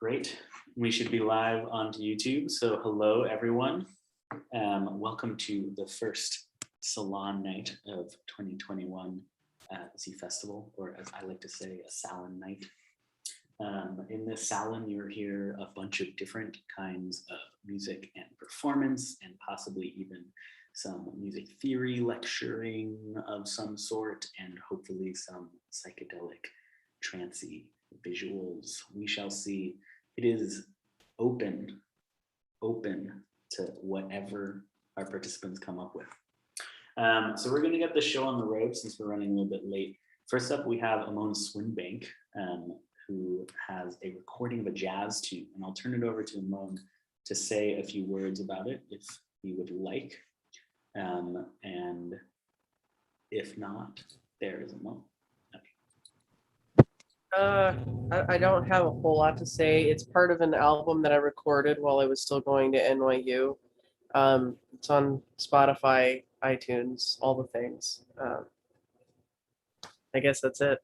Great. We should be live onto YouTube. So hello, everyone. Welcome to the first Salon Night of 2021 at zFestival, or as I like to say, a Salon Night. In this salon, you'll hear a bunch of different kinds of music and performance, and possibly even some music theory lecturing of some sort, and hopefully some psychedelic, trancy visuals. We shall see. It is open to whatever our participants come up with. So we're going to get the show on the road since we're running a little bit late. First up, we have Amon Swinbank, who has a recording of a jazz tune, and I'll turn it over to Amon to say a few words about it if he would like. And if not, there is Amon. I don't have a whole lot to say. It's part of an album that I recorded while I was still going to NYU. It's on Spotify, iTunes, all the things. I guess that's it.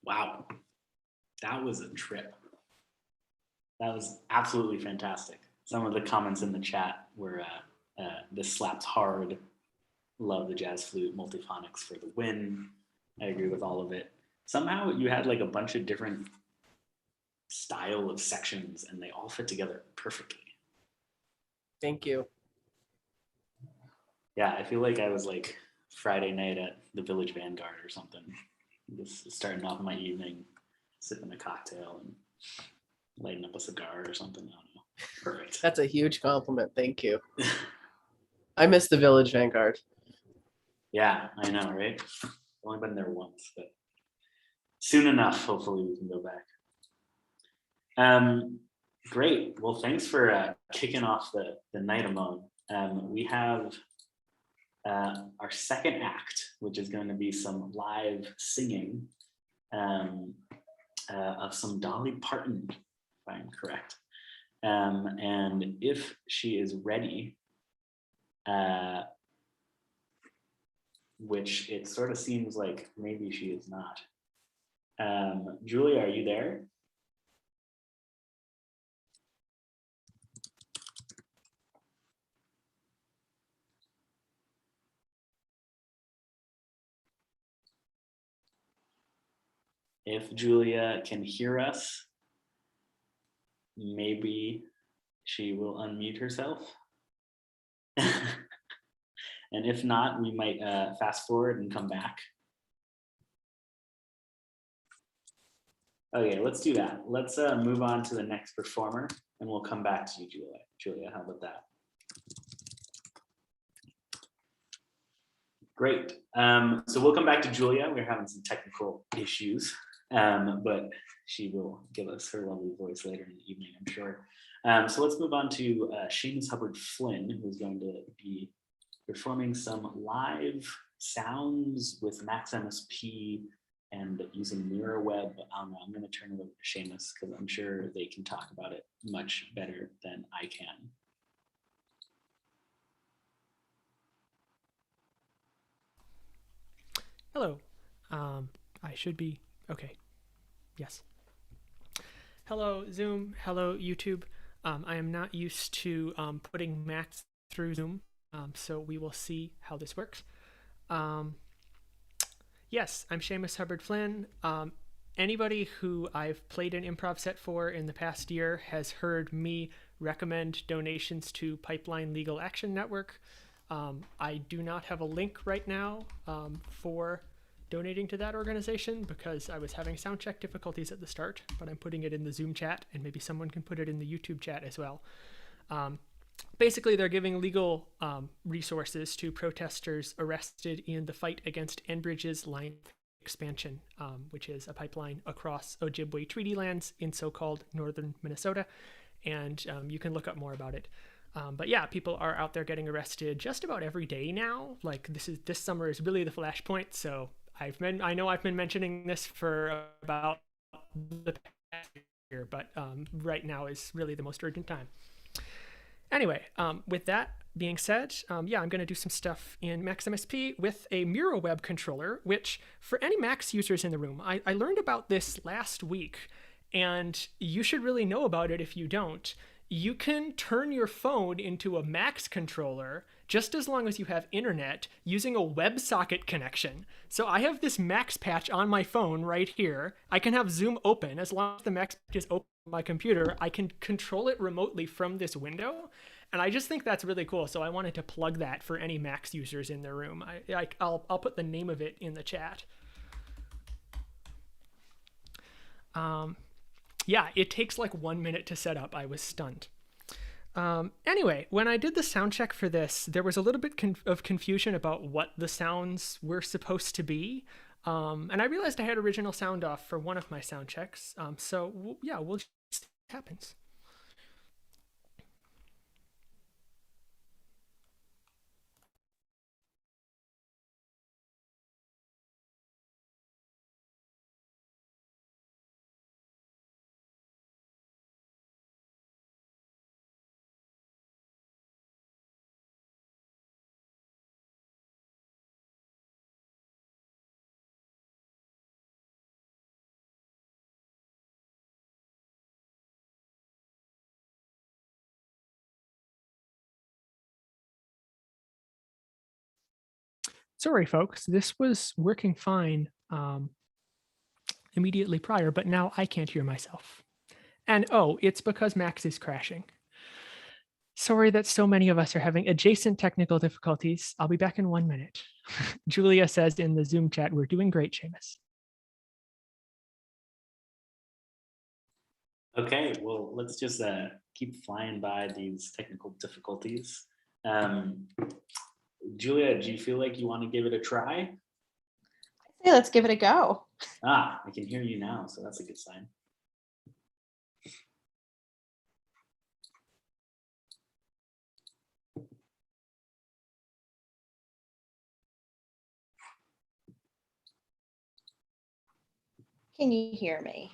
Wow, that was a trip. That was absolutely fantastic. Some of the comments in the chat were, this slaps hard, love the jazz flute, multiphonics for the win. I agree with all of it. Somehow you had like a bunch of different style of sections and they all fit together perfectly. Thank you. Yeah, I feel like I was like Friday night at the Village Vanguard or something. Just starting off my evening, sipping a cocktail and lighting up a cigar or something. I don't know. Perfect. That's a huge compliment. Thank you. I miss the Village Vanguard. Yeah, I know, right? Only been there once, but soon enough, hopefully we can go back. Great. Well, thanks for kicking off the night, Amon. We have our second act, which is going to be some live singing of some Dolly Parton, if I'm correct. And if she is ready, which it sort of seems like maybe she is not. Julia, are you there? If Julia can hear us, maybe she will unmute herself. And if not, we might fast forward and come back. Okay, let's do that. Let's move on to the next performer and we'll come back to you, Julia. Julia, how about that? Great. So we'll come back to Julia. We're having some technical issues, but she will give us her lovely voice later in the evening, I'm sure. So let's move on to Seamus Hubbard Flynn, who's going to be performing some live sounds with Max MSP and using MirrorWeb. I'm going to turn it over to Seamus because I'm sure they can talk about it much better than I can. Hello. I should be okay. Yes. Hello, Zoom. Hello, YouTube. I am not used to putting Max through Zoom, so we will see how this works. Yes, I'm Seamus Hubbard Flynn. Anybody who I've played an improv set for in the past year has heard me recommend donations to Pipeline Legal Action Network. I do not have a link right now for donating to that organization because I was having sound check difficulties at the start, but I'm putting it in the Zoom chat and maybe someone can put it in the YouTube chat as well. Basically, they're giving legal resources to protesters arrested in the fight against Enbridge's line expansion, which is a pipeline across Ojibwe Treaty lands in so-called northern Minnesota. And you can look up more about it. But yeah, people are out there getting arrested just about every day now. Like this summer is really the flashpoint. So I know I've been mentioning this for about the past year, but right now is really the most urgent time. Anyway, with that being said, yeah, I'm going to do some stuff in Max MSP with a MirrorWeb controller, which for any Max users in the room, I learned about this last week, and you should really know about it if you don't. You can turn your phone into a Max controller just as long as you have internet using a WebSocket connection. So I have this Max patch on my phone right here. I can have Zoom open. As long as the Max patch is open on my computer, I can control it remotely from this window. And I just think that's really cool. So I wanted to plug that for any Max users in the room. I'll put the name of it in the chat. Yeah, it takes like 1 minute to set up. I was stunned. Anyway, when I did the sound check for this, there was a little bit of confusion about what the sounds were supposed to be. And I realized I had original sound off for one of my sound checks. So yeah, we'll see what happens. Sorry, folks, this was working fine immediately prior, but now I can't hear myself. And oh, it's because Max is crashing. Sorry that so many of us are having adjacent technical difficulties. I'll be back in 1 minute. Julia says in the Zoom chat, we're doing great, Seamus. Okay, well, let's just keep flying by these technical difficulties. Julia, do you feel like you want to give it a try? I say let's give it a go. Ah, I can hear you now, so that's a good sign. Can you hear me?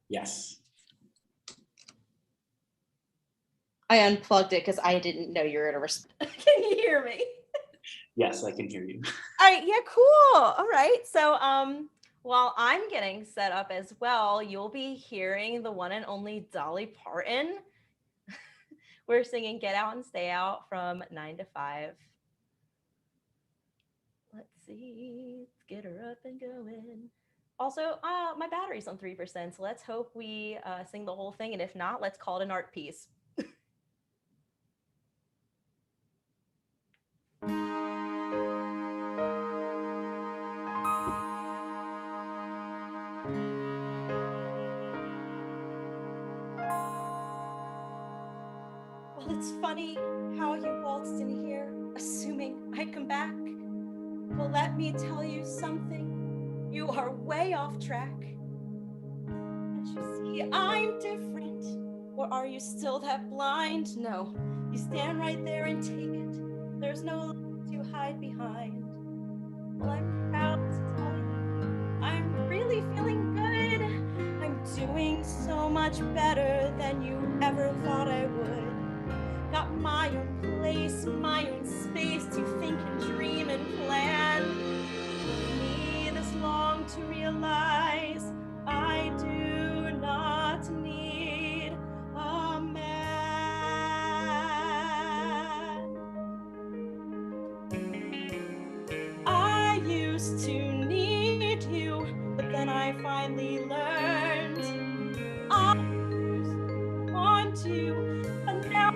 Yes. I unplugged it because I didn't know you were gonna Can you hear me? Yes, I can hear you. All right, yeah, cool. All right. So while I'm getting set up as well, you'll be hearing the one and only Dolly Parton. We're singing Get Out and Stay Out from 9 to 5. Let's see. Let's get her up and going. Also, my battery's on 3%, so let's hope we sing the whole thing, and if not, let's call it an art piece. Well, it's funny how you waltzed in here, assuming I'd come back. Well, let me tell you something. You are way off track. As you see, I'm different. Or are you still that blind? No, you stand right there and take it. There's no line to hide behind. Well, I'm proud to tell you, I'm really feeling good. I'm doing so much better than you ever thought I would. Got my own place, my own space to think and dream and plan. Took me this long to realize I do not need a man. I used to need you, but then I finally learned I used to want you, but now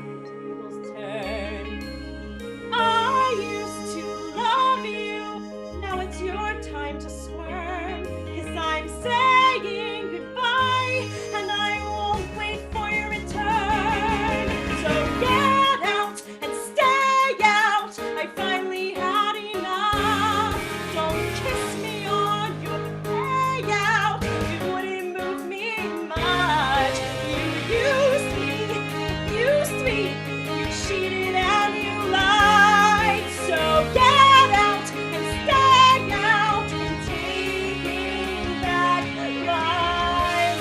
I used to love you, now it's your time to squirm, 'cause I'm saying goodbye, and I won't wait for your return. So get out and stay out, I finally had enough. Don't kiss me on your way out, it wouldn't move me much. You used me, you cheated and you lied. So get out and stay out and taking back my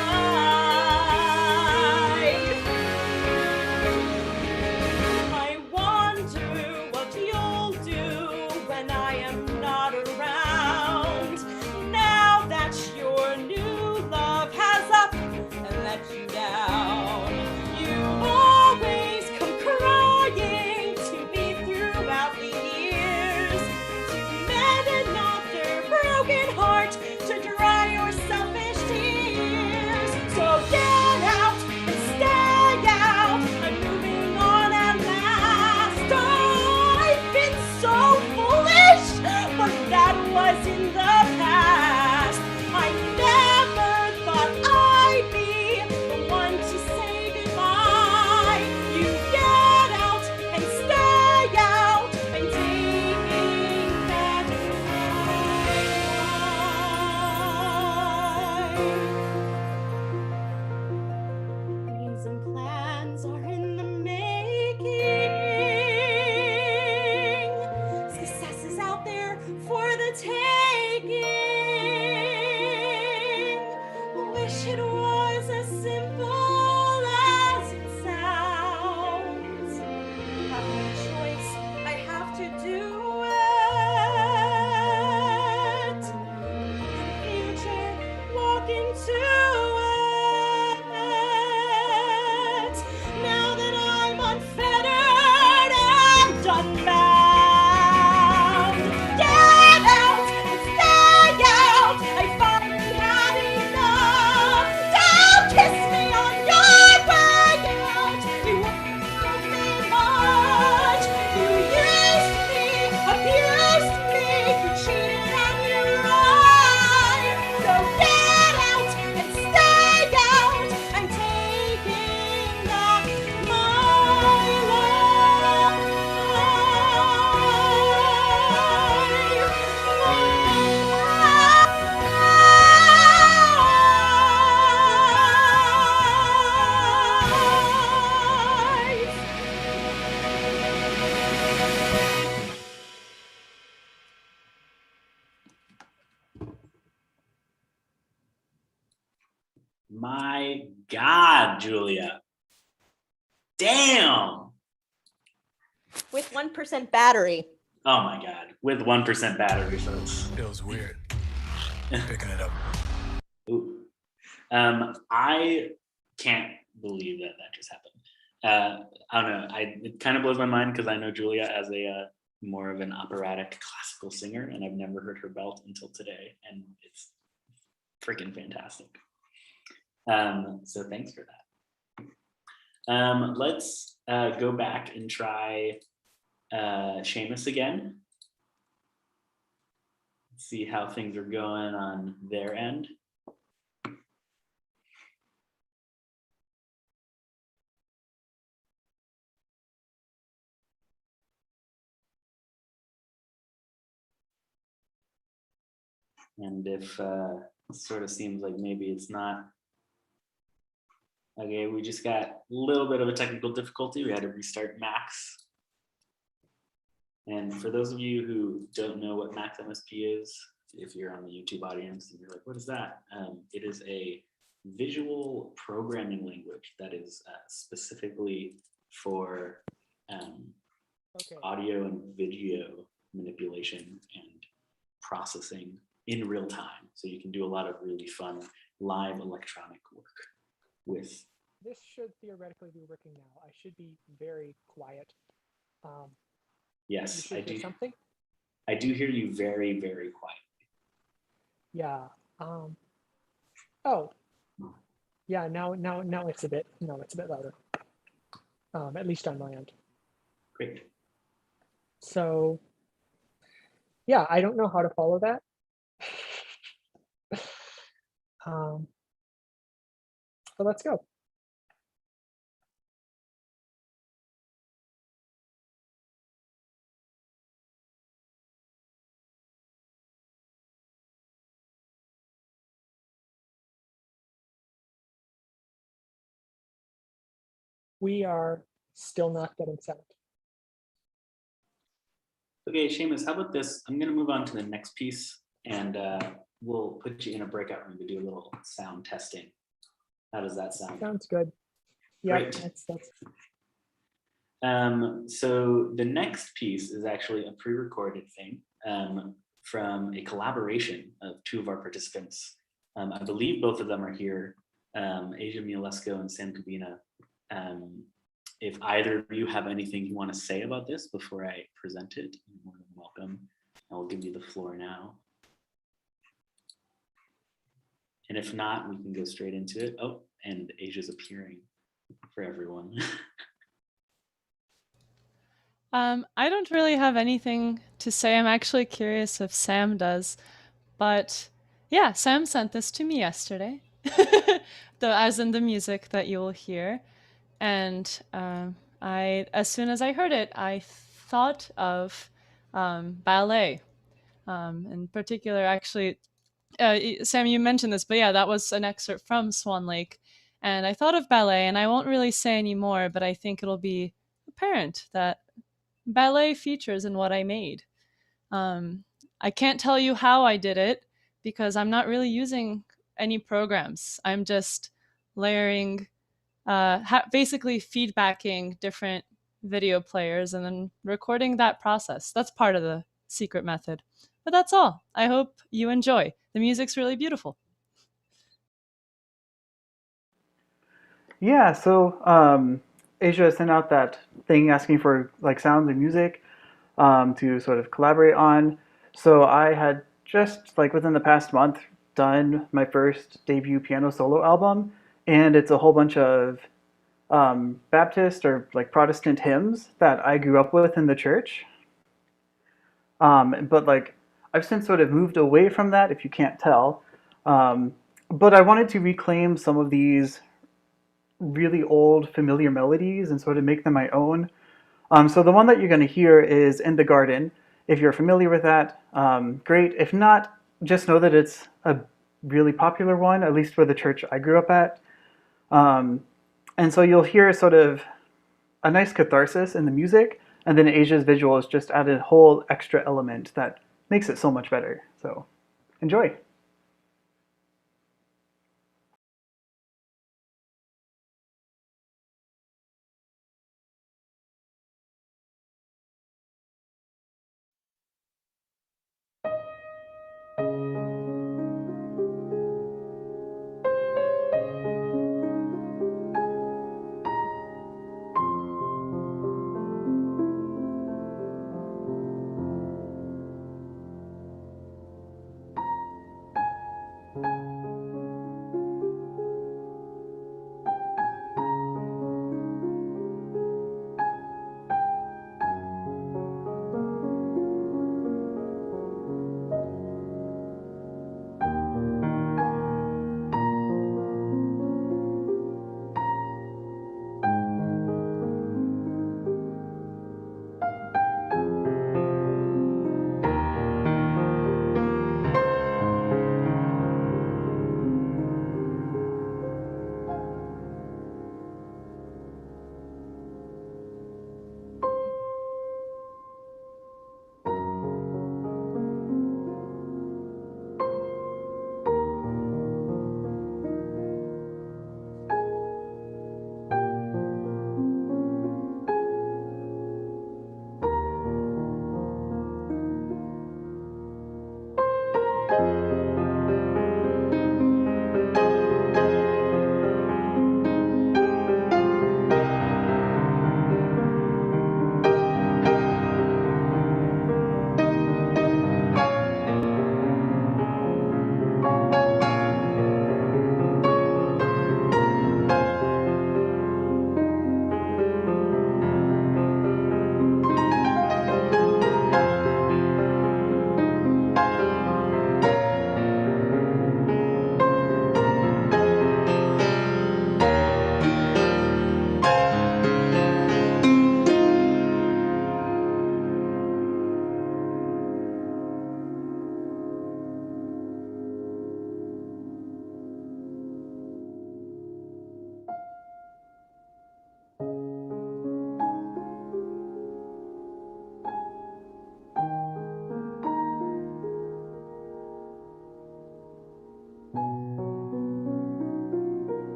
life. I wonder what you'll do when I am not around. Now that your new love has up and let you down. You always come crying to me throughout the years, to mend another broken heart, to dry your selfish tears. So get out and stay out, I'm moving on at last. I've been so foolish, but that was in the past. I never thought I'd be the one to say goodbye. You get out and stay out, I'm taking back my life. Dreams and plans are in the making. Success is out there for the taking. Wish it was as simple as it sounds. Have no choice, I have to do it. Future, walk into it. Now that I'm unfettered and unbound. My God, Julia. Damn. With 1% battery. Oh my God. With 1% battery, folks. Feels weird. Picking it up. Ooh. I can't believe that just happened. I don't know. It kind of blows my mind because I know Julia as a more of an operatic classical singer, and I've never heard her belt until today, and it's freaking fantastic. So thanks for that. Let's go back and try Seamus again. See how things are going on their end. And if it sort of seems like maybe it's not, okay, we just got a little bit of a technical difficulty. We had to restart Max. And for those of you who don't know what Max MSP is, if you're on the YouTube audience and you're like, what is that? It is a visual programming language that is specifically for audio and video manipulation and processing in real time. So you can do a lot of really fun live electronic work with. This should theoretically be working now. I should be very quiet. Yes, I do. Something? I do hear you very, very quiet. Yeah. Oh. Yeah. Now it's a bit. No, it's a bit louder. At least on my end. Great. So. Yeah, I don't know how to follow that. So let's go. We are still not getting sound. Okay, Seamus, how about this? I'm going to move on to the next piece, and we'll put you in a breakout room to do a little sound testing. How does that sound? Sounds good. Yeah, Great. that's So the next piece is actually a pre-recorded thing from a collaboration of two of our participants. I believe both of them are here, Asia Mialesko and Sam Kubina. If either of you have anything you want to say about this before I present it, you're more than welcome. I'll give you the floor now. And if not, we can go straight into it. Oh, and Asia's appearing for everyone. I don't really have anything to say. I'm actually curious if Sam does. But yeah, Sam sent this to me yesterday, as in the music that you will hear. And as soon as I heard it, I thought of ballet. In particular, actually, Sam, you mentioned this, but yeah, that was an excerpt from Swan Lake. And I thought of ballet, and I won't really say any more, but I think it'll be apparent that ballet features in what I made. I can't tell you how I did it because I'm not really using any programs. I'm just layering, basically feedbacking different video players and then recording that process. That's part of the secret method. But that's all. I hope you enjoy. The music's really beautiful. Yeah, so Asia sent out that thing asking for like sounds and music to sort of collaborate on. So I had just like within the past month done my first debut piano solo album, and it's a whole bunch of Baptist or like Protestant hymns that I grew up with in the church. But like I've since sort of moved away from that, if you can't tell. But I wanted to reclaim some of these really old familiar melodies and sort of make them my own. So the one that you're going to hear is In the Garden. If you're familiar with that, great. If not, just know that it's a really popular one, at least for the church I grew up at. And so you'll hear sort of a nice catharsis in the music, and then Asia's visuals just add a whole extra element that makes it so much better. So enjoy.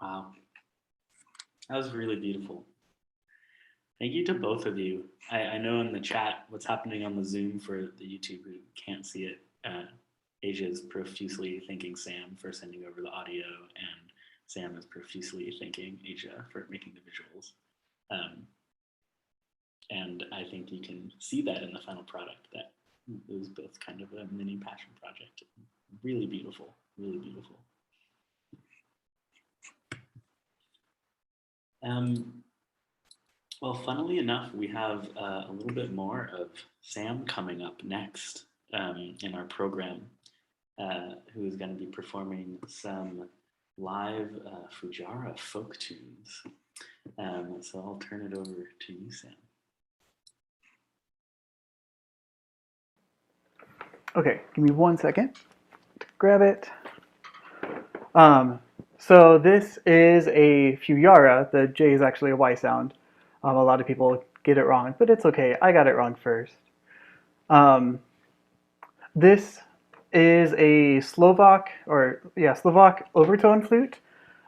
Wow, that was really beautiful. Thank you to both of you. I know in the chat what's happening on the Zoom for the YouTube who can't see it. Asia is profusely thanking Sam for sending over the audio, and Sam is profusely thanking Asia for making the visuals. And I think you can see that in the final product, that it was both kind of a mini passion project. Really beautiful, really beautiful. Well, funnily enough, we have a little bit more of Sam coming up next in our program, who is going to be performing some live Fujara folk tunes. So I'll turn it over to you, Sam. Okay, give me 1 second to grab it. So this is a Fujara. The J is actually a Y sound. A lot of people get it wrong, but it's okay. I got it wrong first. This is a Slovak overtone flute.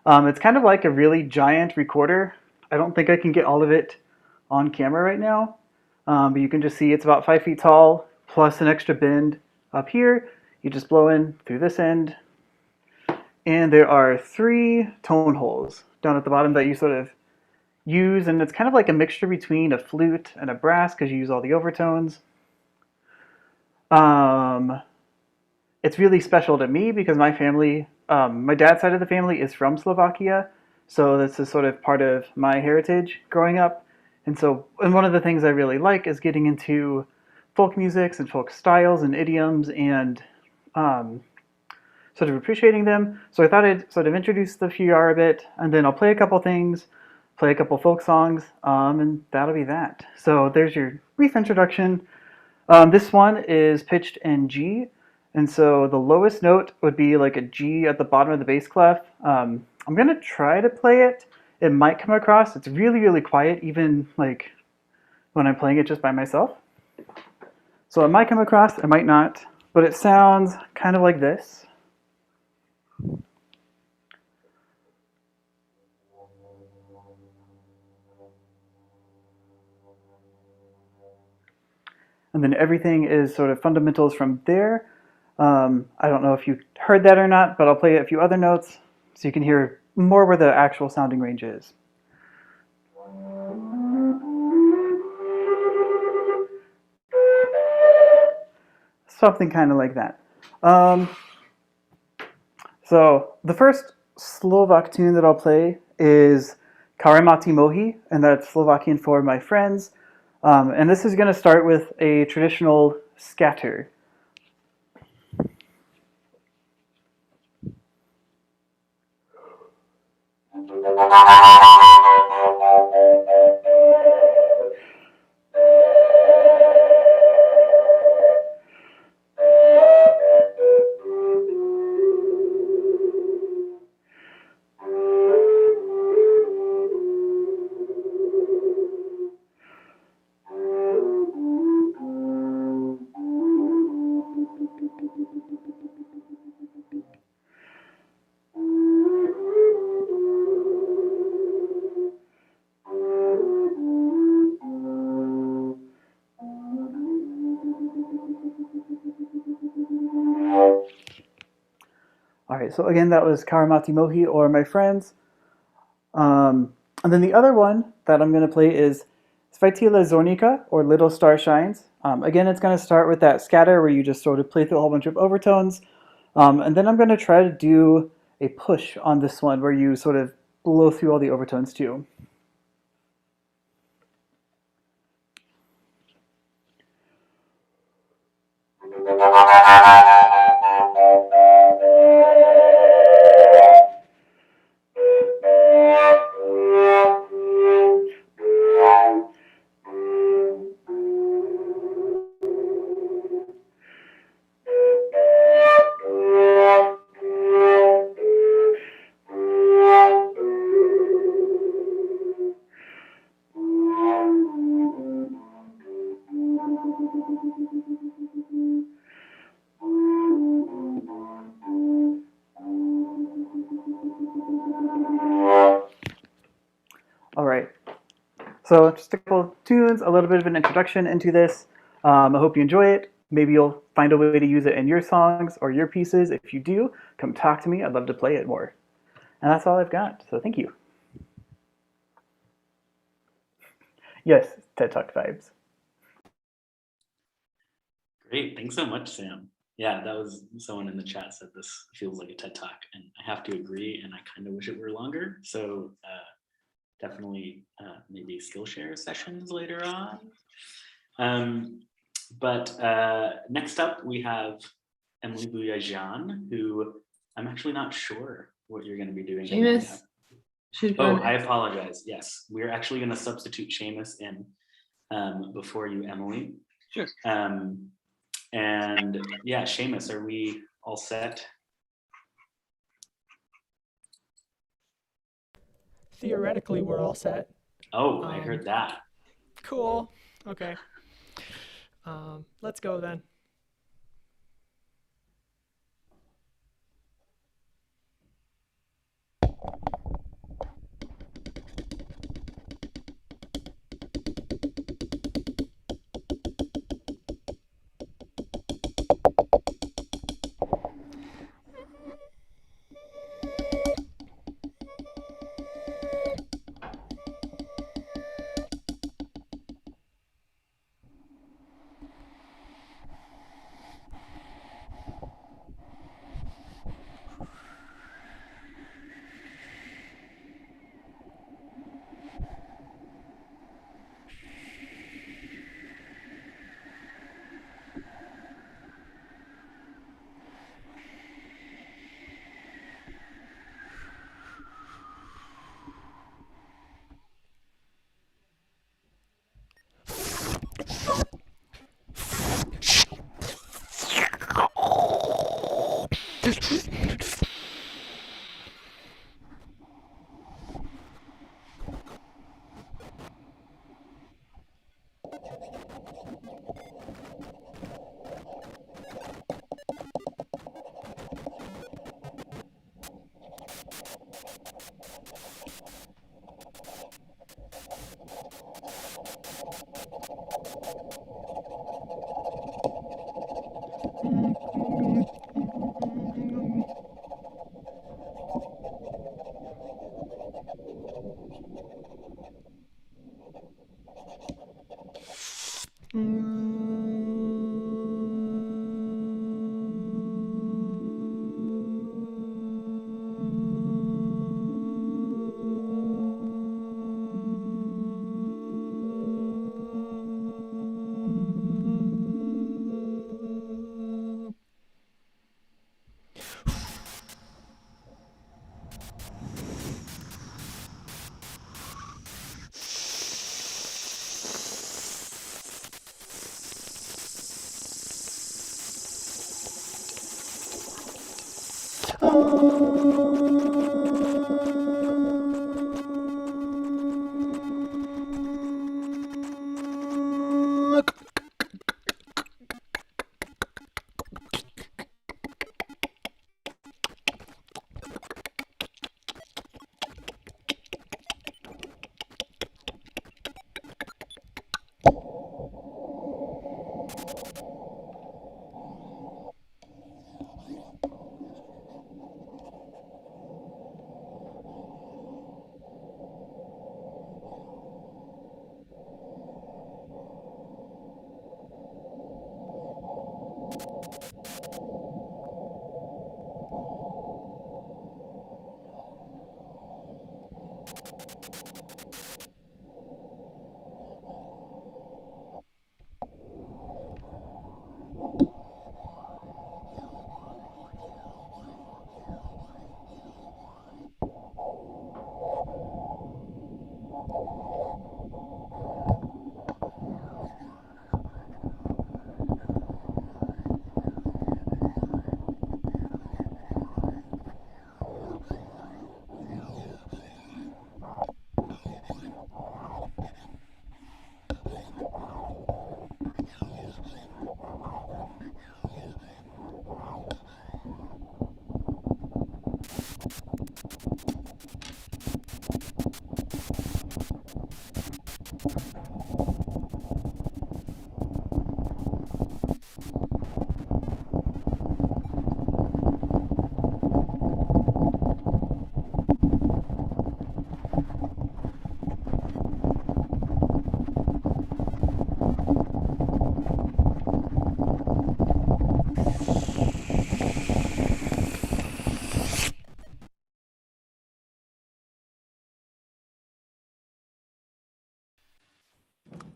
It's kind of like a really giant recorder. I don't think I can get all of it on camera right now, but you can just see it's about 5 feet tall, plus an extra bend up here. You just blow in through this end, and there are 3 tone holes down at the bottom that you sort of use, and it's kind of like a mixture between a flute and a brass because you use all the overtones. It's really special to me because my family, my dad's side of the family is from Slovakia, so this is sort of part of my heritage growing up. And one of the things I really like is getting into folk musics and folk styles and idioms and sort of appreciating them. So I thought I'd sort of introduce the Fujara a bit, and then I'll play a couple things, play a couple folk songs, and that'll be that. So there's your brief introduction. This one is pitched in G, and so the lowest note would be like a G at the bottom of the bass clef. I'm gonna try to play it. It might come across, it's really, really quiet, even like when I'm playing it just by myself. So it might come across, it might not, but it sounds kind of like this. And then everything is sort of fundamentals from there. I don't know if you heard that or not, but I'll play a few other notes so you can hear more where the actual sounding range is. Something kind of like that. So the first Slovak tune that I'll play is Karimati Mohi, and that's Slovakian for my friends. And this is going to start with a traditional scatter. All right, so again, that was Karimati Mohi, or My Friends. And then the other one that I'm going to play is Svaitila Zornika, or Little Star Shines. Again, it's going to start with that scatter where you just sort of play through a whole bunch of overtones. And then I'm going to try to do a push on this one where you sort of blow through all the overtones too. So just a couple of tunes, a little bit of an introduction into this. I hope you enjoy it. Maybe you'll find a way to use it in your songs or your pieces. If you do, come talk to me. I'd love to play it more. And that's all I've got. So thank you. Yes, TED Talk vibes. Great. Thanks so much, Sam. Yeah, that was someone in the chat said this feels like a TED Talk, and I have to agree, and I kind of wish it were longer. So definitely maybe Skillshare sessions later on. But next up, we have Emily Bouyajan, who I'm actually not sure what you're going to be doing. Seamus should go Oh, next. I apologize. Yes, we're actually going to substitute Seamus in before you, Emily. Sure. And yeah, Seamus, are we all set? Theoretically, we're all set. Oh, I heard that. Cool. Okay. Let's go then.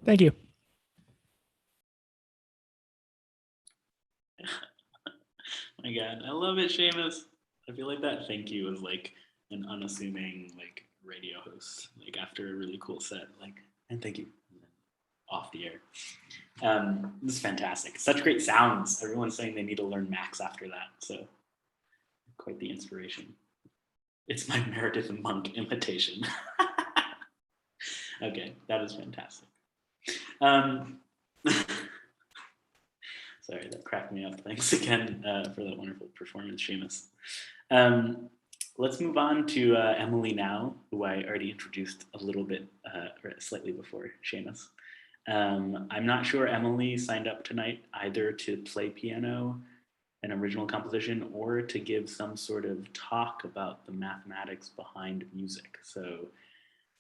Thank you. My God, I love it, Seamus. I feel like that thank you is like an unassuming like radio host, like after a really cool set, like, and thank you, and then off the air. This is fantastic. Such great sounds. Everyone's saying they need to learn Max after that. So quite the inspiration. It's my Meredith Monk imitation. Okay, that is fantastic. Sorry, that cracked me up. Thanks again for that wonderful performance, Seamus. Let's move on to Emily now, who I already introduced a little bit, or slightly before Seamus. I'm not sure Emily signed up tonight either to play piano, an original composition, or to give some sort of talk about the mathematics behind music. So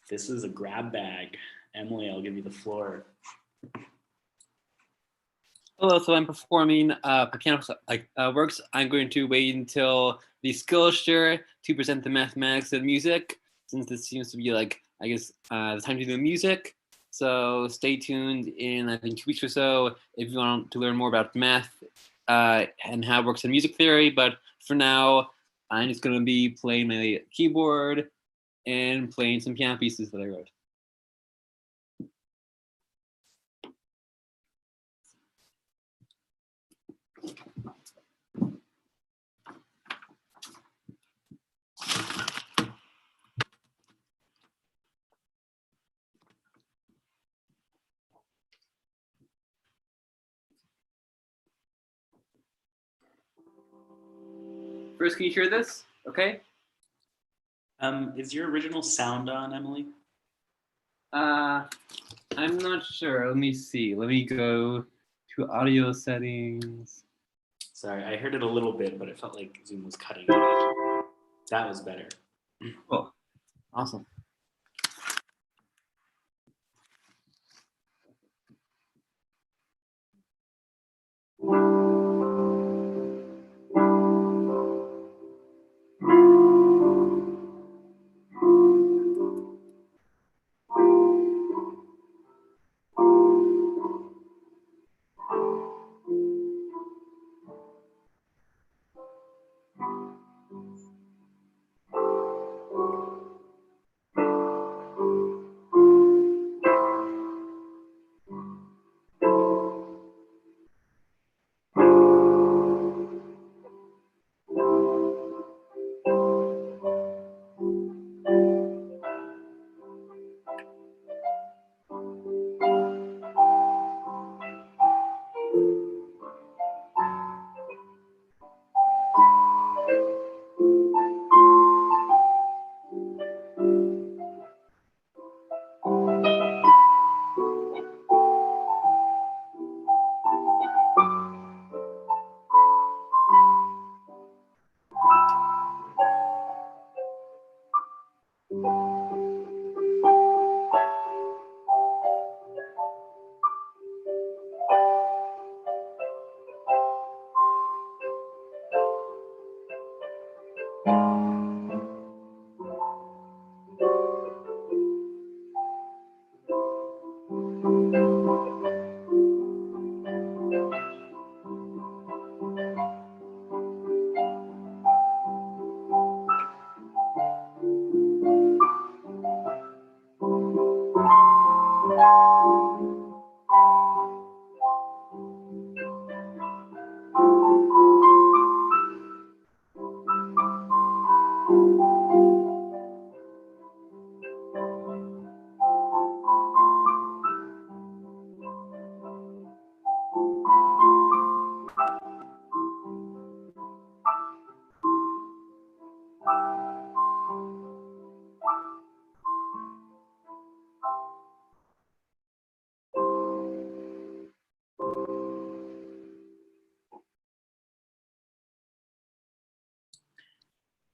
this is a grab bag. Emily, I'll give you the floor. Hello, so I'm performing piano works. I'm going to wait until the skill share to present the mathematics of music, since this seems to be like, I guess, the time to do music. So stay tuned in, I think, 2 weeks or so if you want to learn more about math and how it works in music theory. But for now, I'm just going to be playing my keyboard and playing some piano pieces that I wrote. First, can you hear this? Okay. Is your original sound on, Emily? I'm not sure. Let me see. Let me go to audio settings. Sorry, I heard it a little bit, but it felt like Zoom was cutting it. That was better. Cool. Awesome.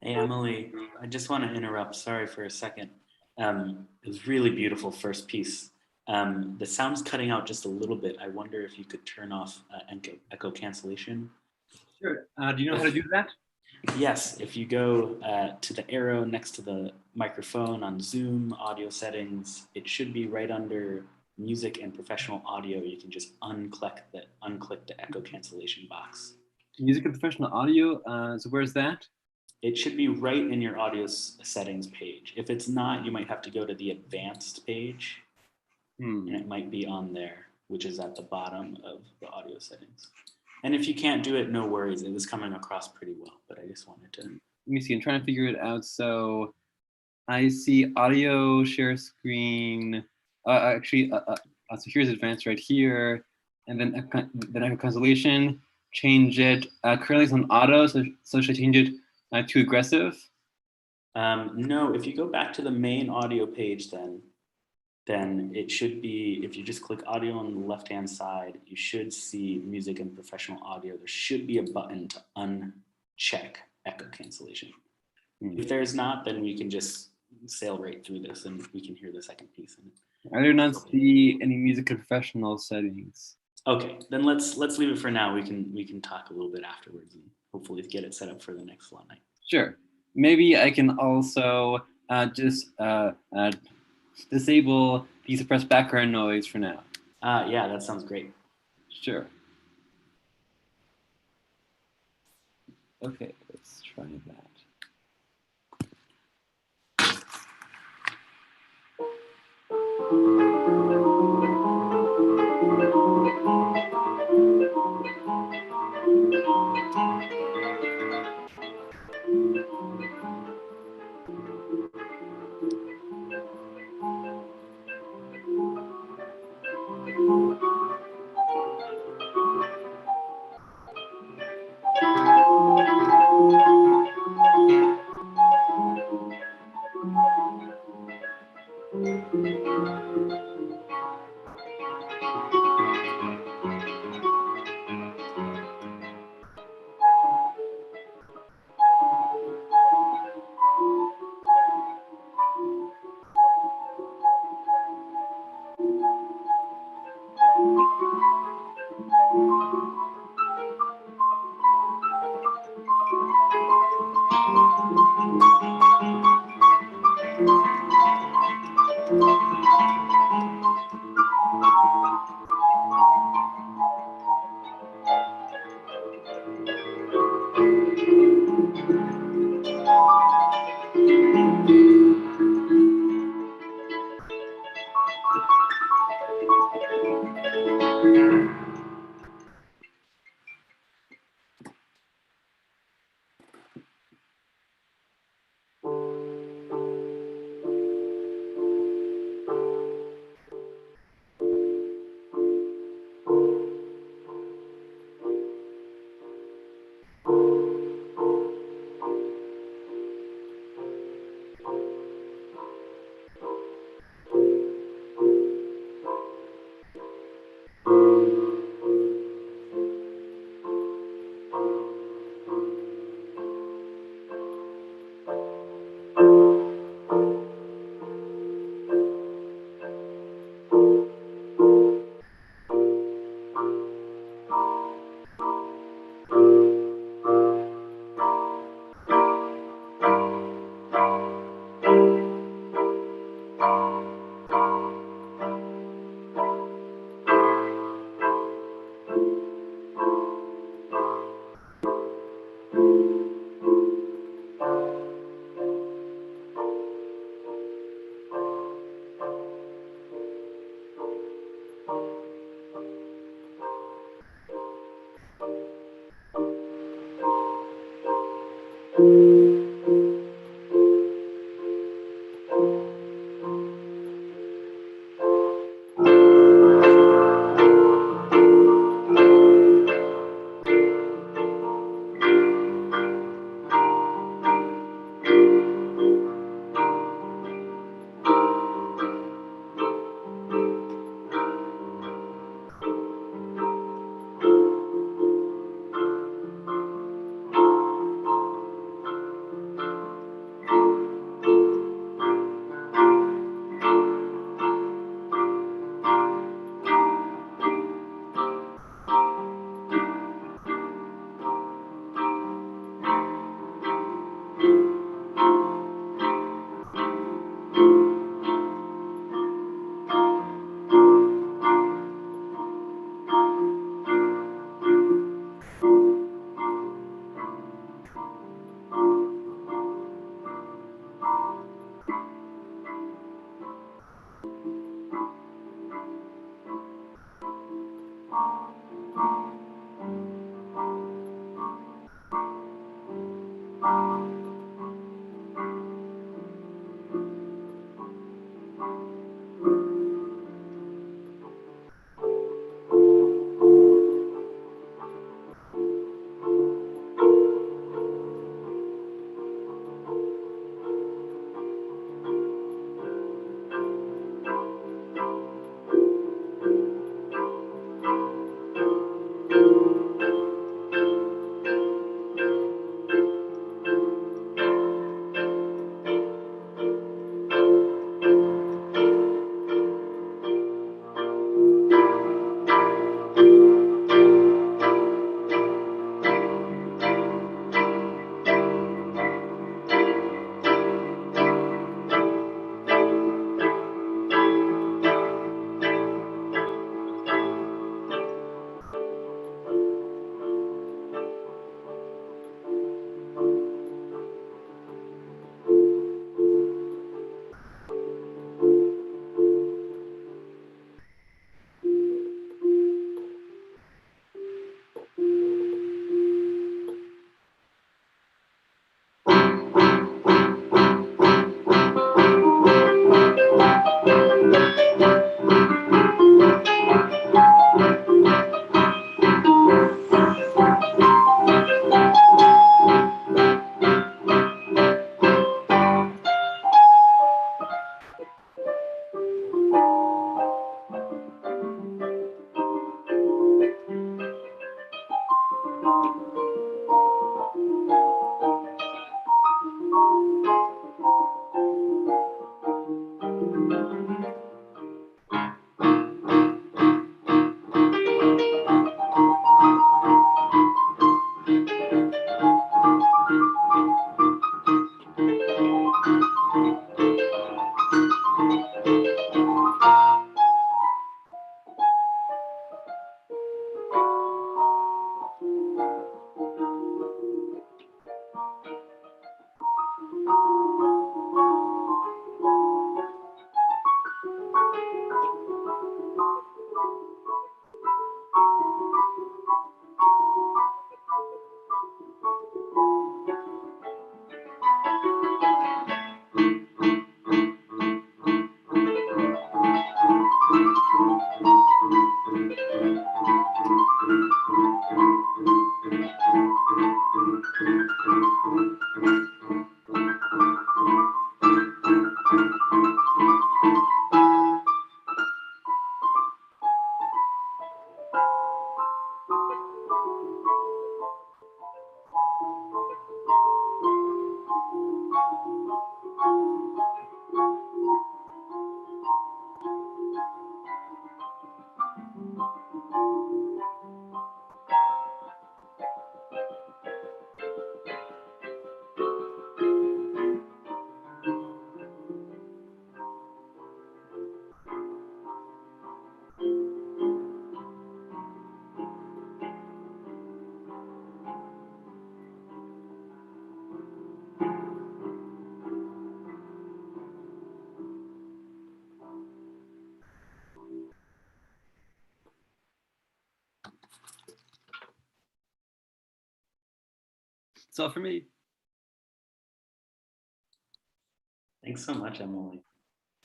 Hey, Emily, I just want to interrupt. Sorry for a second. It was really beautiful first piece. The sound's cutting out just a little bit. I wonder if you could turn off echo cancellation. Sure. Do you know how to do that? Yes, if you go to the arrow next to the microphone on Zoom, audio settings, it should be right under music and professional audio, you can just unclick the echo cancellation box. Music and professional audio. So where's that? It should be right in your audio settings page. If it's not, you might have to go to the advanced page, and it might be on there, which is at the bottom of the audio settings. And if you can't do it, no worries. It was coming across pretty well, but I just wanted to. Let me see. I'm trying to figure it out. So I see audio share screen. So here's advanced right here, and then echo cancellation. Change it. Currently it's on auto, so should I change it to aggressive? No, if you go back to the main audio page, then it should be, if you just click audio on the left-hand side, you should see music and professional audio. There should be a button to uncheck echo cancellation. If there's not, then we can just sail right through this and we can hear the second piece. I do not see any music and professional settings. Okay, then let's leave it for now. We can talk a little bit afterwards and hopefully get it set up for the next Salon Night. Sure. Maybe I can also just disable the suppressed background noise for now. Yeah, that sounds great. Sure. Okay, let's try that. That's all for me. Thanks so much, Emily.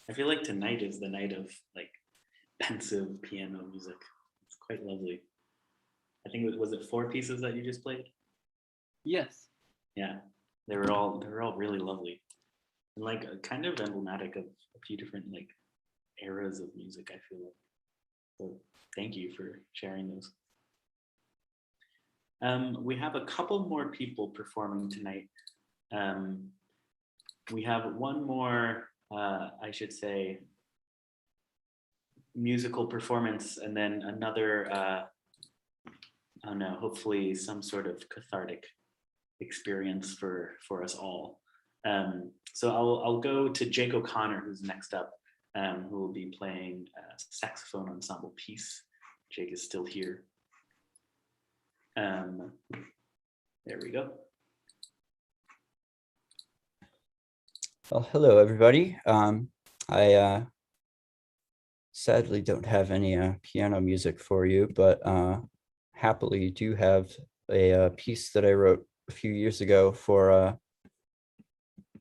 I feel like tonight is the night of like pensive piano music. It's quite lovely. I think was it 4 pieces that you just played? Yes. Yeah, they were all really lovely and like kind of emblematic of a few different like eras of music. I feel like. So thank you for sharing those. We have a couple more people performing tonight. We have one more, I should say, musical performance, and then another, I don't know, hopefully some sort of cathartic experience for us all. So I'll go to Jake O'Connor, who's next up, who will be playing a saxophone ensemble piece. Jake is still here. There we go. Well, hello, everybody. I sadly don't have any piano music for you, but happily do have a piece that I wrote a few years ago for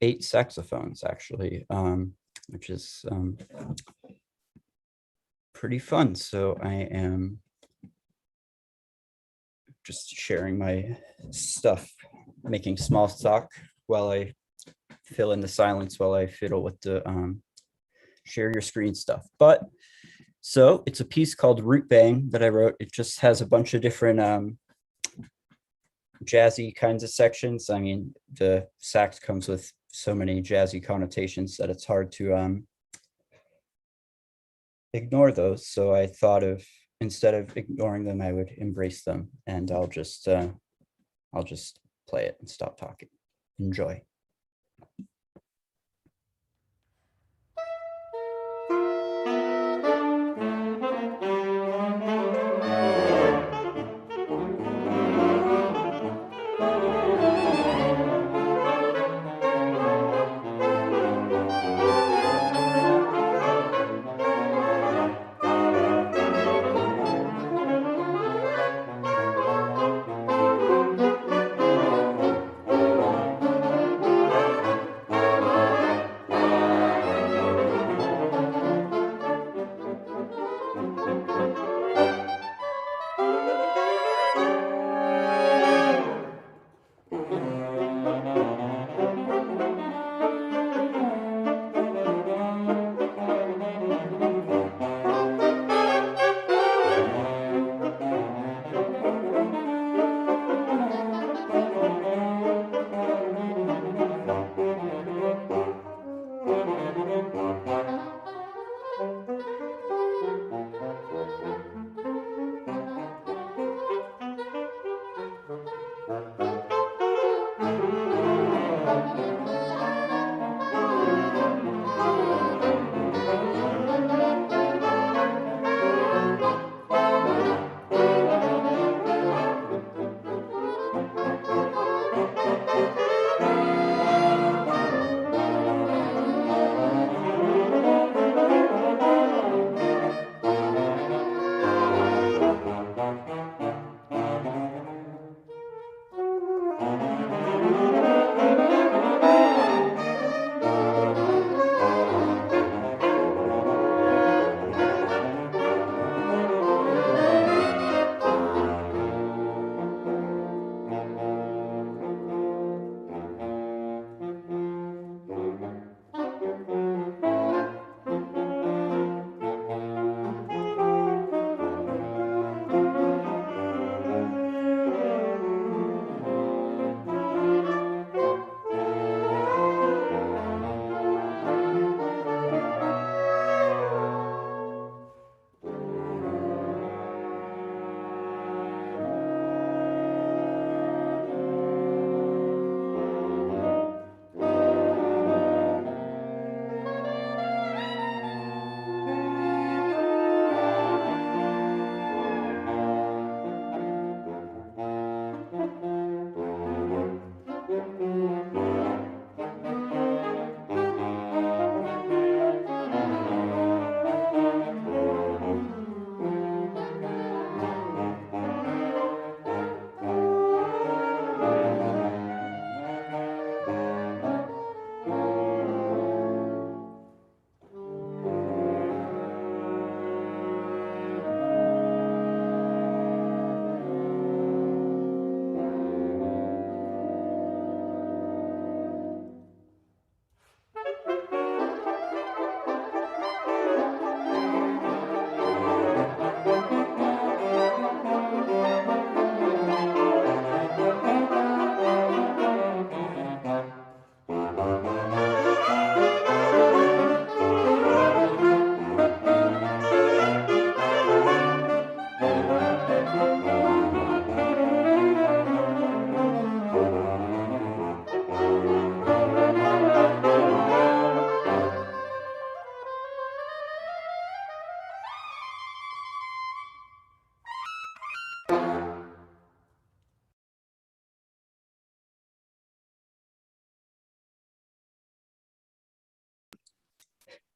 8 saxophones, actually, which is pretty fun. So I am just sharing my stuff, making small talk while I fill in the silence while I fiddle with the share your screen stuff. But so it's a piece called Root Bang that I wrote. It just has a bunch of different jazzy kinds of sections. I mean, the sax comes with so many jazzy connotations that it's hard to ignore those. So I thought of, instead of ignoring them, I would embrace them, and I'll just play it and stop talking. Enjoy.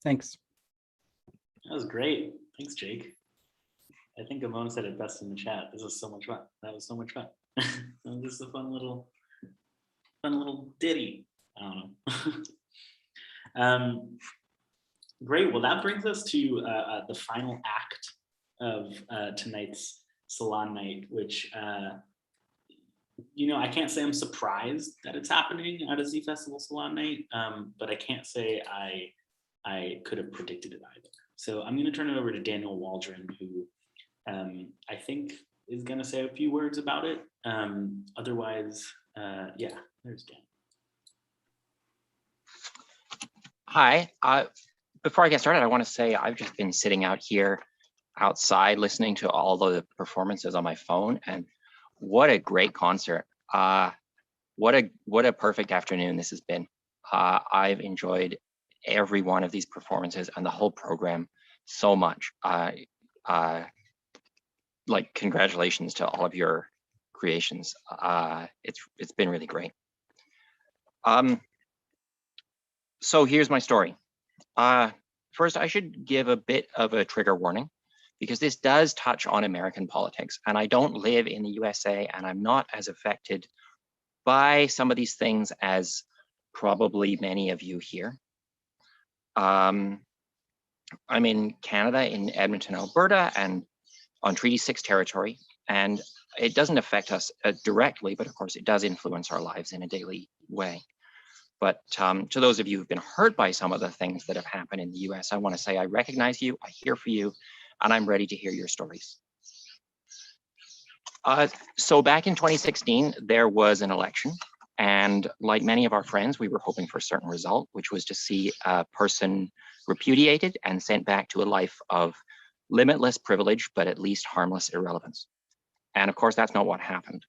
Thanks. That was great. Thanks, Jake. I think Amon said it best in the chat. This was so much fun. That was so much fun. This is a fun little ditty. I don't know. Great. Well, that brings us to the final act of tonight's Salon Night, which I can't say I'm surprised that it's happening at a zFestival Salon Night, but I can't say I could have predicted it either. So I'm going to turn it over to Daniel Waldron, who I think is going to say a few words about it. Otherwise, yeah, there's Dan. Hi. Before I get started, I want to say I've just been sitting out here outside listening to all the performances on my phone, and what a great concert. What a perfect afternoon this has been. I've enjoyed every one of these performances and the whole program so much. Like, congratulations to all of your creations. It's been really great. So here's my story. First, I should give a bit of a trigger warning, because this does touch on American politics, and I don't live in the USA, and I'm not as affected by some of these things as probably many of you here. I'm in Canada, in Edmonton, Alberta, and on Treaty 6 territory, and it doesn't affect us directly, but of course it does influence our lives in a daily way. But to those of you who've been hurt by some of the things that have happened in the US, I want to say I recognize you, I hear for you, and I'm ready to hear your stories. So back in 2016, there was an election, and like many of our friends, we were hoping for a certain result, which was to see a person repudiated and sent back to a life of limitless privilege, but at least harmless irrelevance. And of course, that's not what happened.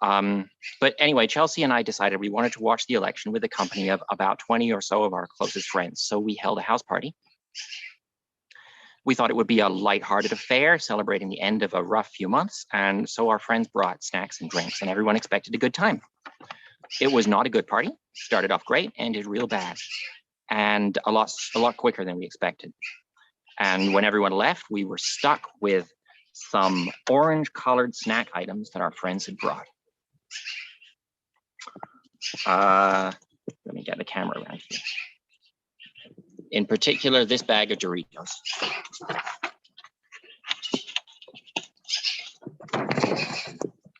But anyway, Chelsea and I decided we wanted to watch the election with a company of about 20 or so of our closest friends. So we held a house party. We thought it would be a lighthearted affair, celebrating the end of a rough few months. And so our friends brought snacks and drinks, and everyone expected a good time. It was not a good party. Started off great, ended real bad, and a lot quicker than we expected. And when everyone left, we were stuck with some orange-colored snack items that our friends had brought. Let me get the camera around here. In particular, this bag of Doritos.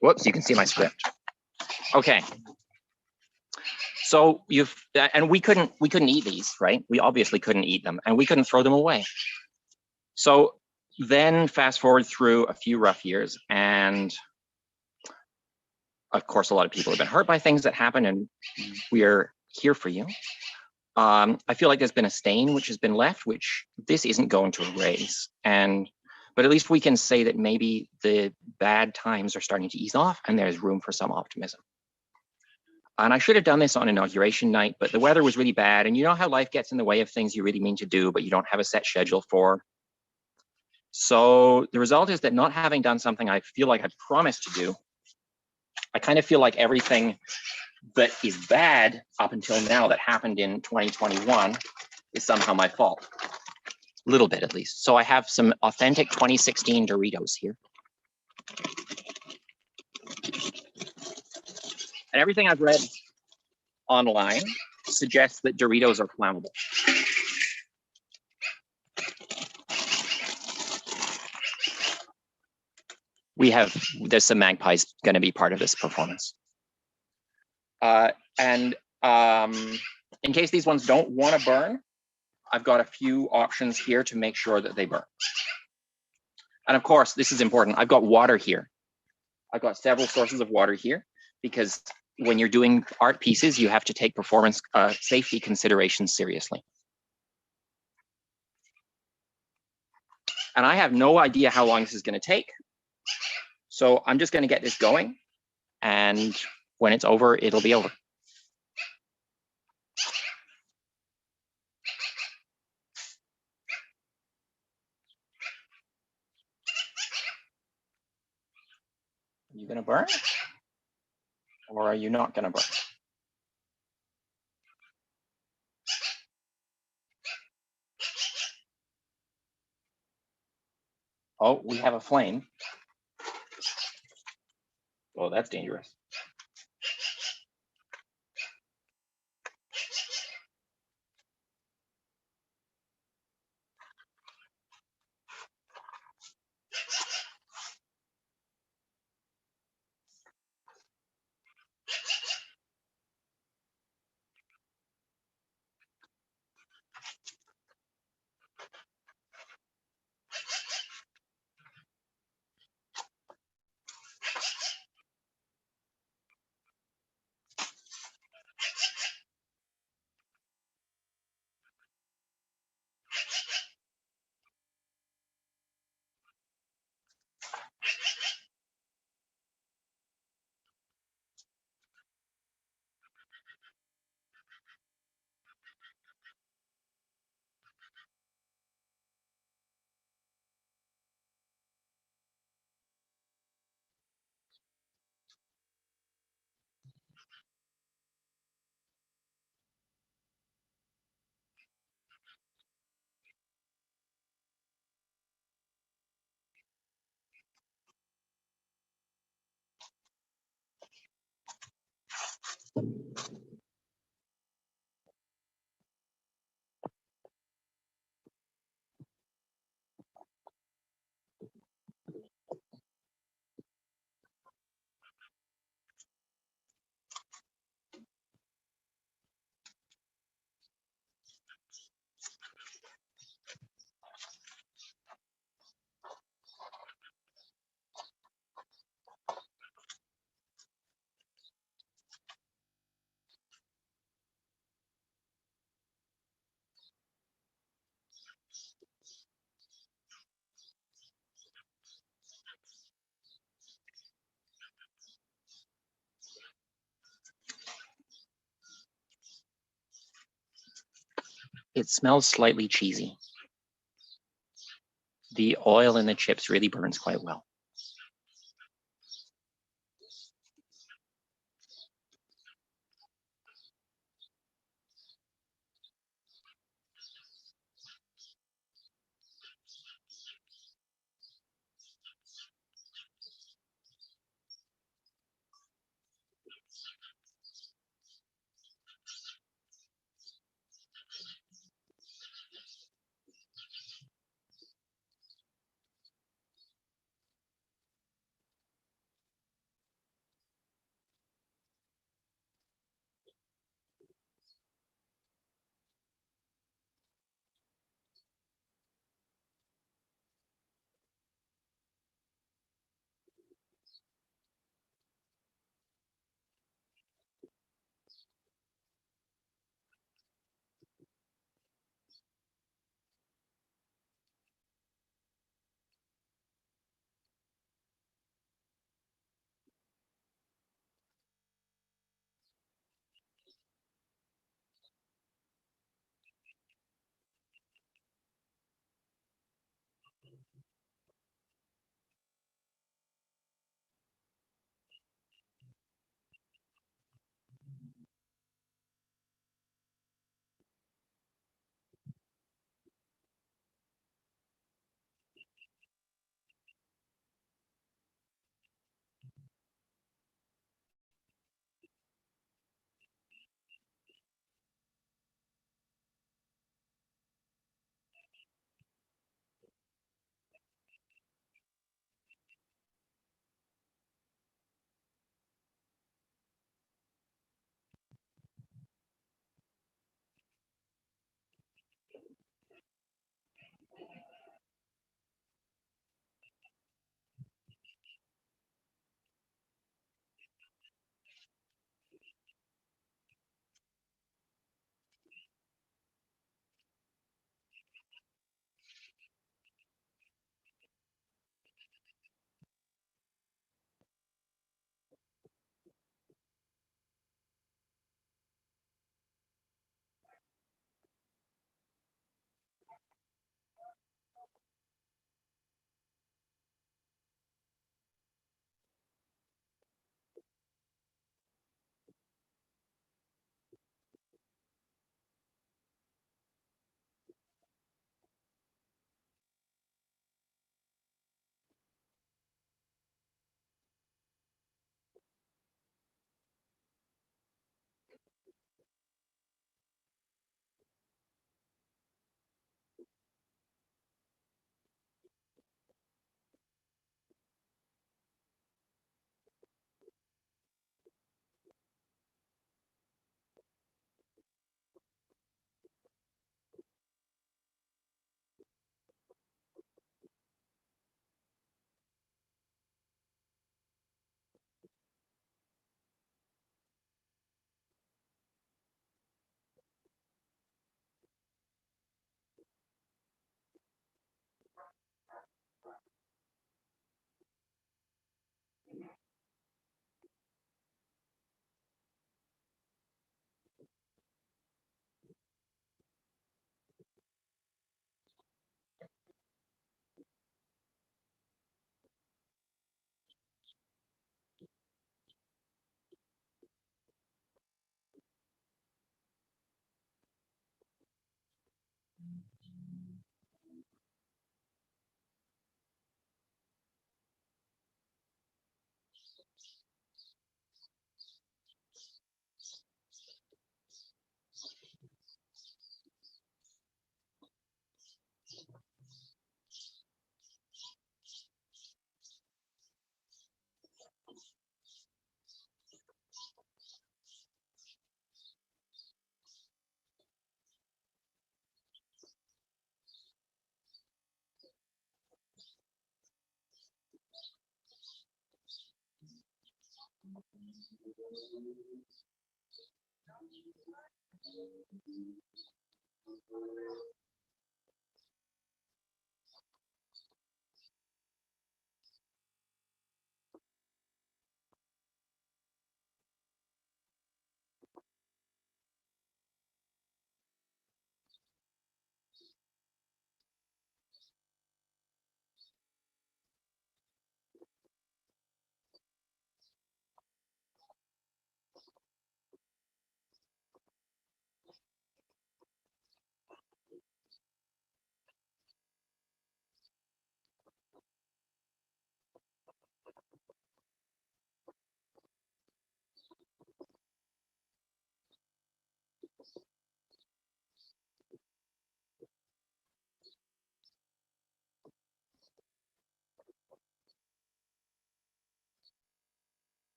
Whoops, you can see my script. Okay. So and we couldn't eat these, right? We obviously couldn't eat them, and we couldn't throw them away. So then fast forward through a few rough years, and of course, a lot of people have been hurt by things that happen, and we're here for you. I feel like there's been a stain which has been left, which this isn't going to erase. But at least we can say that maybe the bad times are starting to ease off and there's room for some optimism. And I should have done this on inauguration night, but the weather was really bad. And you know how life gets in the way of things you really mean to do, but you don't have a set schedule for. So the result is that not having done something I feel like I promised to do, I kind of feel like everything that is bad up until now that happened in 2021 is somehow my fault. A little bit, at least. So I have some authentic 2016 Doritos here. And everything I've read online suggests that Doritos are flammable. There's some magpies going to be part of this performance. In case these ones don't want to burn, I've got a few options here to make sure that they burn. And of course, this is important. I've got water here. I've got several sources of water here, because when you're doing art pieces, you have to take performance safety considerations seriously. And I have no idea how long this is going to take. So I'm just going to get this going, and when it's over, it'll be over. Are you going to burn? Or are you not going to burn? Oh, we have a flame. Oh, that's dangerous. It smells slightly cheesy. The oil in the chips really burns quite well.